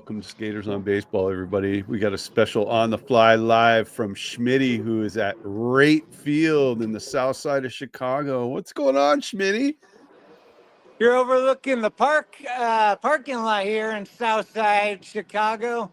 welcome to Skaters on Baseball, everybody. We got a special on the fly live from Schmitty, who is at Rate Field in the south side of Chicago. What's going on, Schmitty? You're overlooking the parking lot here in Southside Chicago.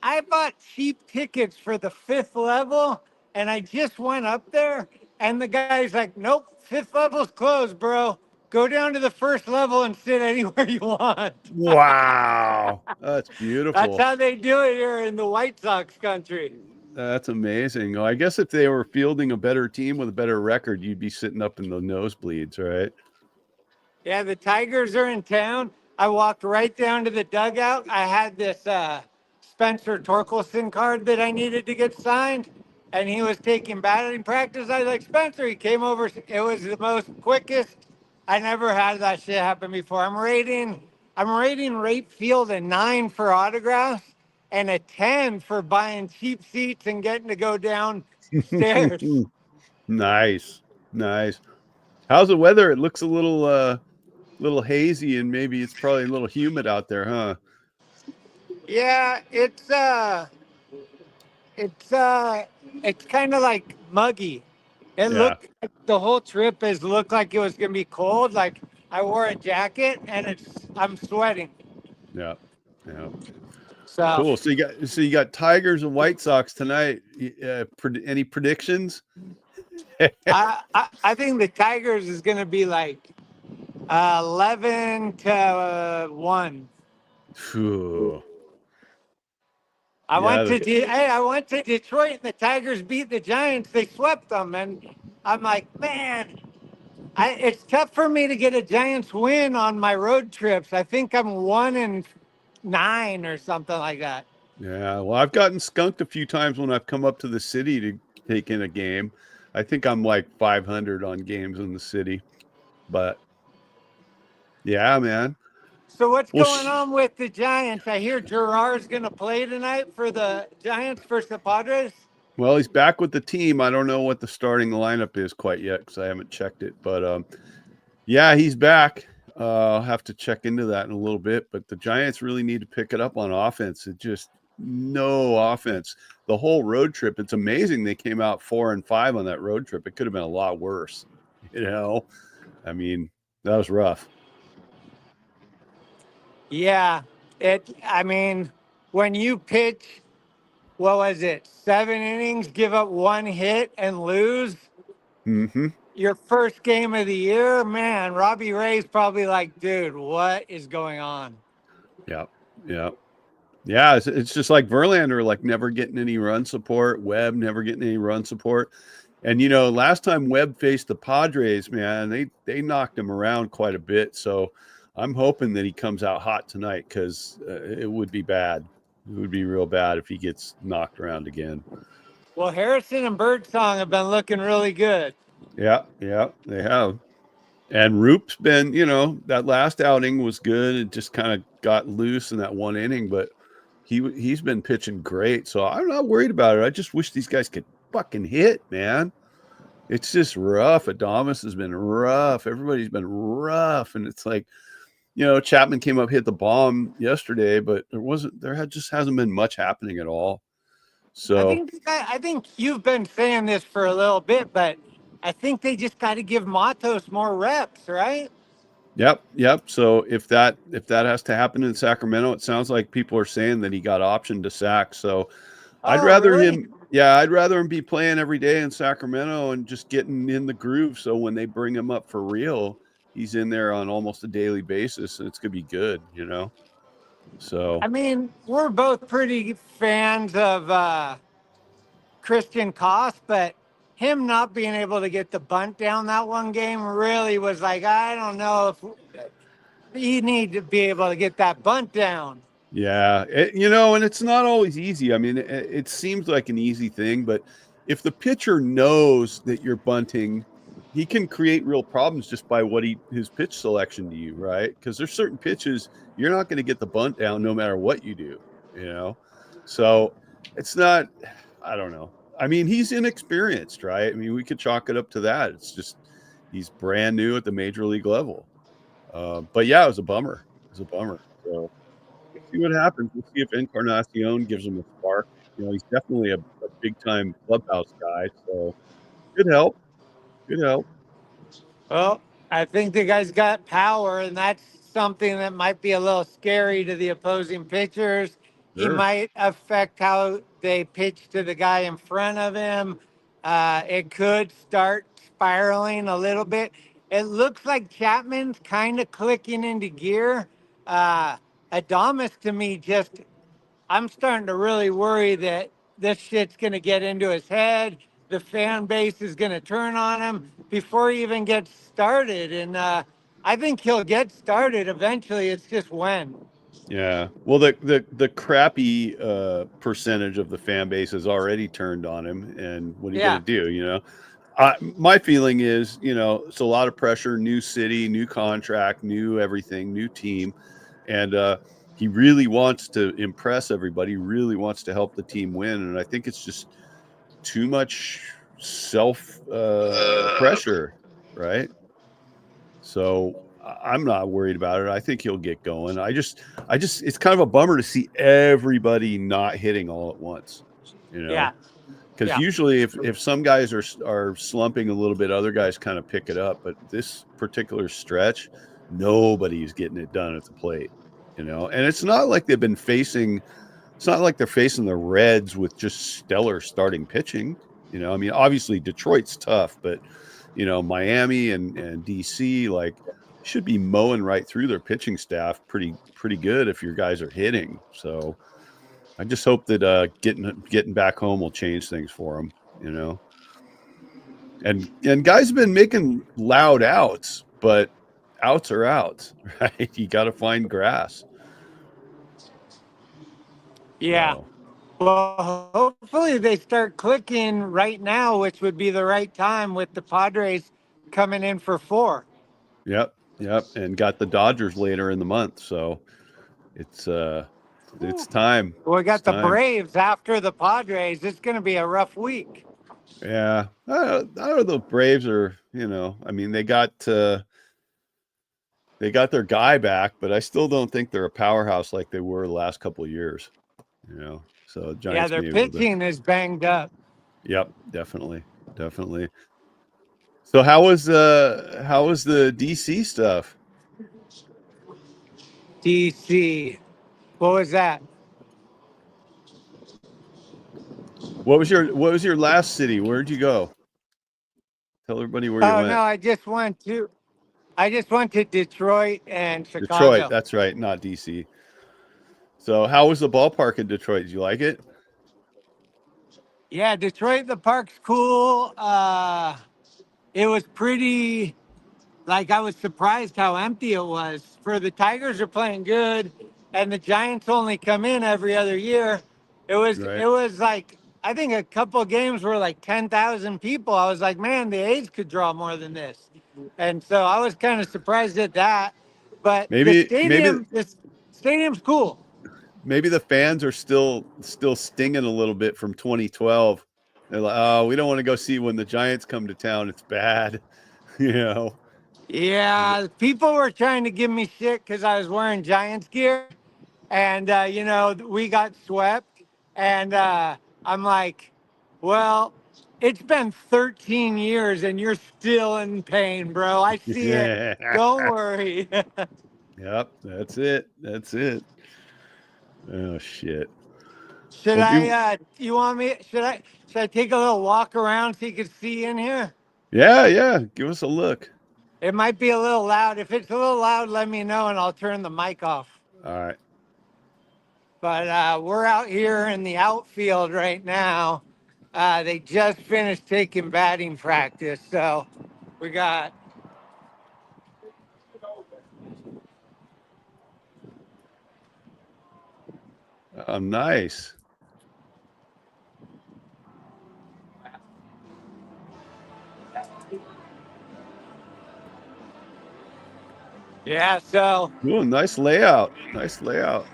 I bought cheap tickets for the fifth level, and I just went up there, and the guy's like, "Nope, fifth level's closed, bro. Go down to the first level and sit anywhere you want." Wow, that's That's beautiful. how they do it here in the White Sox country. That's amazing. Well, I guess if they were fielding a better team with a better record, you'd be sitting up in the nosebleeds, right? Yeah, the Tigers are in town. I walked right down to the dugout. I had this Spencer Torkelson card that I needed to get signed, and he was taking batting practice. I was like, "Spencer," he came over. It was the most quickest. I never had that shit happen before. I'm rating Rate Field a 9 for autographs and a 10 for buying cheap seats and getting to go downstairs. Nice, nice. How's the weather? It looks a little hazy, and maybe it's probably a little humid out there, huh? Yeah, it's kind of like muggy. It Yeah, looked the whole trip has looked like it was gonna be cold. Like I wore a jacket and I'm sweating. yeah, yeah. So Cool. So you got Tigers and White Sox tonight. Any predictions? I think the Tigers is gonna be like 11-1. Phew. I Yeah, went to I went to Detroit and the Tigers beat the Giants. They swept them, and I'm like, man, it's tough for me to get a Giants win on my road trips. I think I'm 1-9 or something like that. yeah. Well, I've gotten skunked a few times when I've come up to the city to take in a game. I think I'm like 500 on games in the city, but yeah, man. So what's Well, going on with the Giants? I hear Gerard's going to play tonight for the Giants versus the Padres. well, he's back with the team. I don't know what the starting lineup is quite yet because I haven't checked it, but yeah, he's back. I'll have to check into that in a little bit. But the Giants really need to pick it up on offense. It just no offense. The whole road trip. It's amazing they came out 4-5 on that road trip. It could have been a lot worse. I mean, that was rough. Yeah, I mean, when you pitch, what was it, 7 innings, give up 1 hit and lose Mm-hmm. your first game of the year, man, Robbie Ray's probably like, dude, what is going on? Yeah. Yeah. Yeah. It's just like Verlander, like never getting any run support. Webb never getting any run support. And last time Webb faced the Padres, man, they knocked him around quite a bit. So I'm hoping that he comes out hot tonight because it would be bad. It would be real bad if he gets knocked around again. Well, Harrison and Birdsong have been looking really good. Yeah, they have. And Roop's been, that last outing was good. It just kind of got loose in that one inning, but he's been pitching great. So I'm not worried about it. I just wish these guys could fucking hit, man. It's just rough. Adames has been rough. Everybody's been rough. And it's like, Chapman came up, hit the bomb yesterday, but just hasn't been much happening at all. So I think you've been saying this for a little bit, but I think they just got to give Matos more reps, right? Yep. So if that has to happen in Sacramento, it sounds like people are saying that he got optioned to Sac. So I'd rather really? I'd rather him be playing every day in Sacramento and just getting in the groove. So when they bring him up for real, he's in there on almost a daily basis, and it's gonna be good, So I mean, we're both pretty fans of Christian Koss, but him not being able to get the bunt down that one game really was like, I don't know if you need to be able to get that bunt down. yeah, and it's not always easy. I mean, it seems like an easy thing, but if the pitcher knows that you're bunting, he can create real problems just by his pitch selection to you, right? Because there's certain pitches you're not going to get the bunt down no matter what you do, So it's not, I don't know. I mean, he's inexperienced, right? I mean, we could chalk it up to that. It's just he's brand new at the major league level. But yeah, it was a bummer. So see what happens. We'll see if Encarnacion gives him a spark. He's definitely a big time clubhouse guy, so could help. Could help. Well, I think the guy's got power, and that's something that might be a little scary to the opposing pitchers. He Sure. might affect how they pitch to the guy in front of him. It could start spiraling a little bit. It looks like Chapman's kind of clicking into gear. Adamas to me just I'm starting to really worry that this shit's going to get into his head. The fan base is going to turn on him before he even gets started. And I think he'll get started eventually. It's just when. Yeah. Well, the crappy percentage of the fan base has already turned on him, and what are you Yeah. going to do? My feeling is, it's a lot of pressure. New city, new contract, new everything, new team, and he really wants to impress everybody. Really wants to help the team win, and I think it's just too much self pressure, right? So I'm not worried about it. I think he'll get going. It's kind of a bummer to see everybody not hitting all at once, Yeah. because Yeah. usually if some guys are slumping a little bit, other guys kind of pick it up. But this particular stretch, nobody's getting it done at the plate, and it's not like they've been facing. It's not like they're facing the Reds with just stellar starting pitching. I mean, obviously Detroit's tough, but Miami and DC should be mowing right through their pitching staff pretty good if your guys are hitting. So I just hope that getting back home will change things for them. And guys have been making loud outs, but outs are outs, right? You got to find grass. Yeah. So Well, hopefully they start clicking right now, which would be the right time with the Padres coming in for 4. yep, and got the Dodgers later in the month, so it's time. We It's got the time. Braves after the Padres. It's going to be a rough week. Yeah, I don't know. The Braves are, I mean, they got their guy back, but I still don't think they're a powerhouse like they were the last couple of years. So Yeah, Giants their may be able to. pitching is banged up. Yep, definitely. So how was the DC stuff? DC. What was that? What was your last city? Where'd you go? Tell everybody where you Oh no, went. I just went to Detroit and Detroit. Chicago. That's right, not DC. So how was the ballpark in Detroit? Did you like it? Yeah, Detroit, the park's cool. It was pretty like I was surprised how empty it was. For the Tigers are playing good and the Giants only come in every other year. It was Right. it was like I think a couple of games were like 10,000 people. I was like, man, the A's could draw more than this. And so I was kind of surprised at that. But the Maybe stadium's cool. maybe the fans are still stinging a little bit from 2012. They're like, oh, we don't want to go see when the Giants come to town. It's bad, you know. Yeah, people were trying to give me shit because I was wearing Giants gear, and we got swept, and I'm like, well, it's been 13 years, and you're still in pain, bro. I see it. Don't worry. Yep, that's it. That's it. Oh shit. Should Well, I? You want me? Should I take a little walk around so you can see in here? yeah. Give us a look. It might be a little loud. If it's a little loud, let me know, and I'll turn the mic off. All right. But we're out here in the outfield right now. They just finished taking batting practice. So we got. Oh, nice. Yeah, so Ooh, nice layout. Nice layout.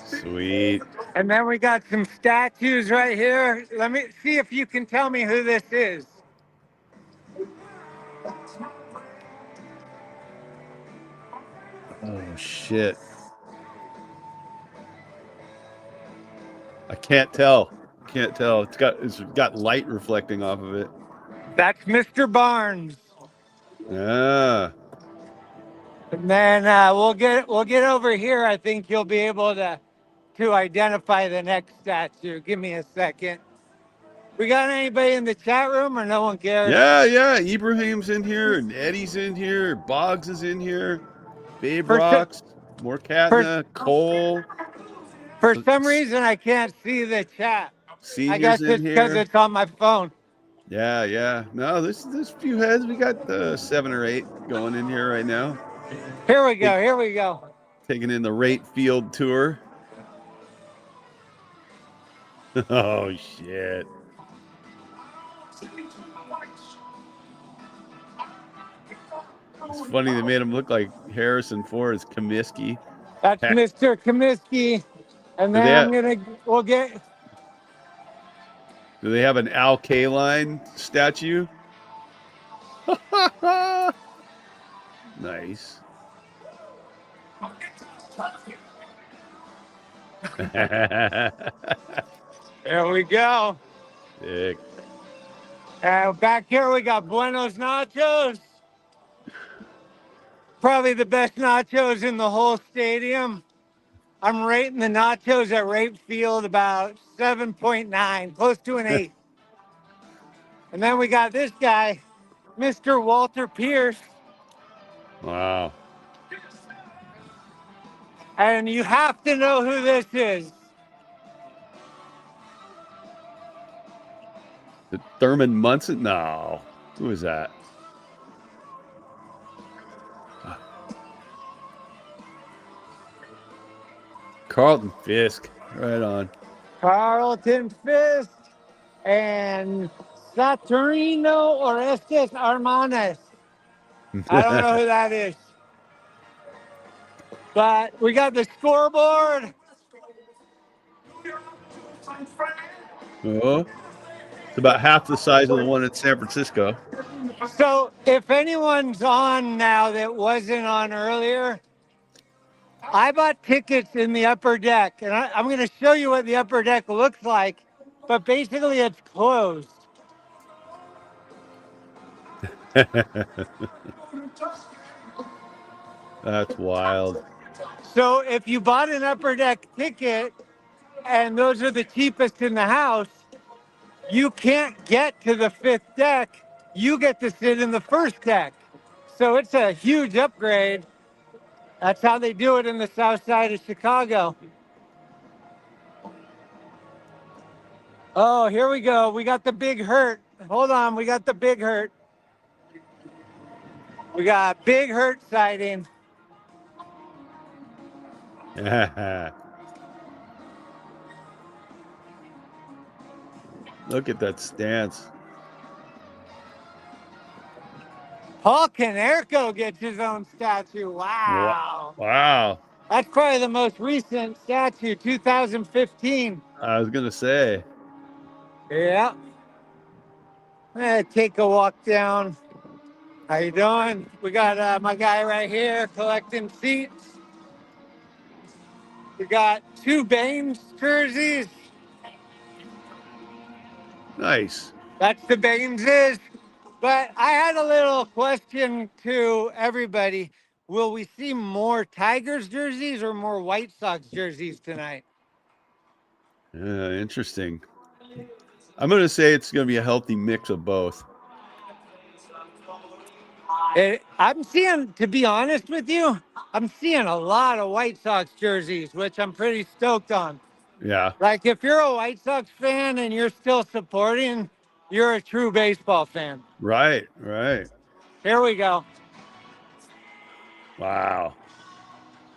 Sweet. and then we got some statues right here. Let me see if you can tell me who this is. Oh shit! I can't tell. Can't tell. It's got light reflecting off of it. That's Mr. Barnes. Ah. And then we'll get over here. I think you'll be able to identify the next statue. Give me a second. We got anybody in the chat room, or no one cares? Yeah. Ibrahim's in here, and Eddie's in here. Boggs is in here. Babe For Rocks, more Katna, Cole. For some reason, I can't see the chat. I guess Seniors in it's because here. it's on my phone. Yeah. No, this few heads. We got 7 or 8 going in here right now. Here we go. Taking in the Rate Field tour. Oh shit! It's funny they made him look like Harrison Ford's Comiskey. That's Mr. Comiskey, and then we'll get. Do they have an Al Kaline statue? Nice. There we go. Sick. Back here we got Buenos Nachos. Probably the best nachos in the whole stadium. I'm rating the nachos at Rate Field about 7.9, close to an 8. And then we got this guy, Mr. Walter Pierce. Wow. And you have to know who this is. The Thurman Munson? No. Who is that? Carlton Fisk. Right on. Carlton Fisk and Saturnino Orestes Armanes. I don't know who that is. But we got the scoreboard. Oh, it's about half the size of the one in San Francisco. So if anyone's on now that wasn't on earlier, I bought tickets in the upper deck, and I'm going to show you what the upper deck looks like, but basically it's closed. That's wild. So if you bought an upper deck ticket, and those are the cheapest in the house, you can't get to the 5th deck. You get to sit in the 1st deck. So it's a huge upgrade. That's how they do it in the south side of Chicago. Oh, here we go. We got the Big Hurt. Hold on, we got the Big Hurt. We got Big Hurt sighting. Look at that stance. Paul Konerko gets his own statue. Wow. Wow. That's probably the most recent statue, 2015. I was going to say. Yeah. I'm gonna take a walk down. How you doing? We got my guy right here collecting seats. We got 2 Baines jerseys. Nice. That's the Baineses. But I had a little question to everybody. Will we see more Tigers jerseys or more White Sox jerseys tonight? Interesting. I'm going to say it's going to be a healthy mix of both. I'm seeing, to be honest with you, I'm seeing a lot of White Sox jerseys, which I'm pretty stoked on. Yeah. Like if you're a White Sox fan and you're still supporting, you're a true baseball fan. Right. Here we go. Wow.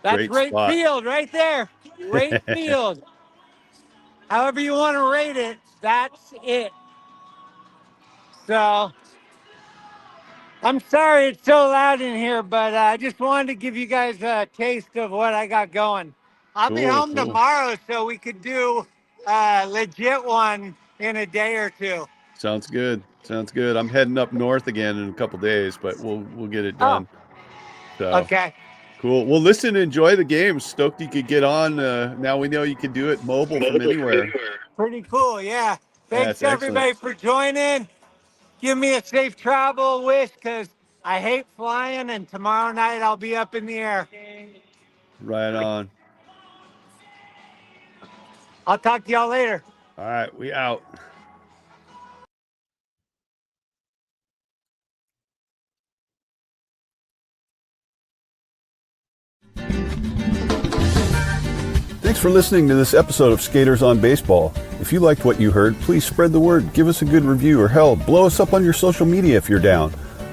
That's Rate Field right there. Rate Field. However you want to rate it, that's it. So I'm sorry it's so loud in here, but I just wanted to give you guys a taste of what I got going. I'll be home tomorrow, so we could do a legit one in a day or 2. Sounds good. I'm heading up north again in a couple days, but we'll get it done. Oh. So. Okay. Cool. Well, listen, enjoy the game. Stoked you could get on. Now we know you can do it mobile from anywhere. Pretty cool, yeah. Thanks That's everybody excellent. for joining. Give me a safe travel wish because I hate flying, and tomorrow night I'll be up in the air. Right on. I'll talk to y'all later. All right, we out. Thanks for listening to this episode of Skaters on Baseball. If you liked what you heard, please spread the word, give us a good review, or hell, blow us up on your social media if you're down.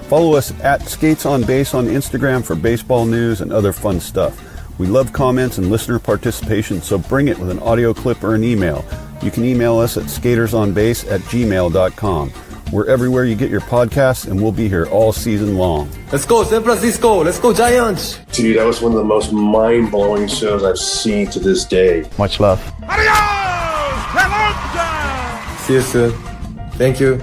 Follow us at Skates on Base on Instagram for baseball news and other fun stuff. We love comments and listener participation, so bring it with an audio clip or an email. You can email us at skatersonbase@gmail.com. We're everywhere you get your podcasts, and we'll be here all season long. Let's go, San Francisco. Let's go, Giants. Dude, that was one of the most mind-blowing shows I've seen to this day. Much love. See you soon. Thank you.